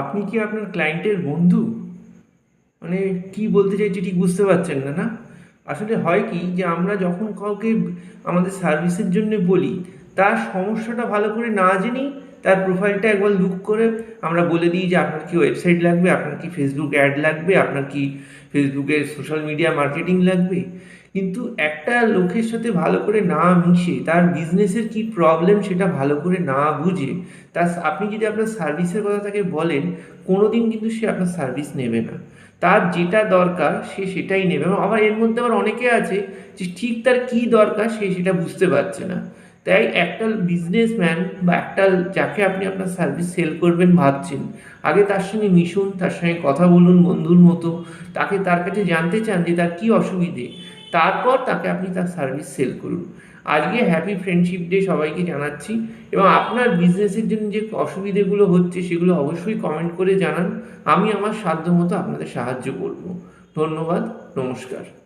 আপনি কি আপনার ক্লায়েন্টের বন্ধু? মানে কি বলতে চাইছি ঠিক বুঝতে পারছেন না, না? আসলে হয় কি যে আমরা যখন কাউকে আমাদের সার্ভিসের জন্য বলি, তার সমস্যাটা ভালো করে না জেনেই তার প্রোফাইলটা একবার লুক করে আমরা বলে দিই যে আপনার কি ওয়েবসাইট লাগবে, আপনার কি ফেসবুক অ্যাড লাগবে, আপনার কি ফেসবুকে সোশ্যাল মিডিয়া মার্কেটিং লাগবে। কিন্তু একটা লোকের সাথে ভালো করে না মিশে তার বিজনেসের কি প্রবলেম সেটা ভালো করে না বুঝে আপনি যদি আপনার সার্ভিসের কথা তাকে বলেন, কোনোদিন কিন্তু সে আপনার সার্ভিস নেবে না। তার যেটা দরকার সে সেটাই নেবে। এবং আবার এর মধ্যে আবার অনেকে আছে যে ঠিক তার কী দরকার সে সেটা বুঝতে পারছে না। তাই একটা বিজনেসম্যান বা একটা যাকে আপনি আপনার সার্ভিস সেল করবেন ভাবছেন, আগে তার সঙ্গে মিশুন, তার সঙ্গে কথা বলুন বন্ধুর মতো, তার কাছে জানতে চান যে তার কী অসুবিধে, তারপর তাকে আপনি তার সার্ভিস সেল করুন। আজকে হ্যাপি ফ্রেন্ডশিপ ডে সবাইকে জানাচ্ছি। এবং আপনার বিজনেসের জন্য যে অসুবিধেগুলো হচ্ছে সেগুলো অবশ্যই কমেন্ট করে জানান। আমি আমার সাধ্যমতো আপনাদের সাহায্য করব। ধন্যবাদ। নমস্কার।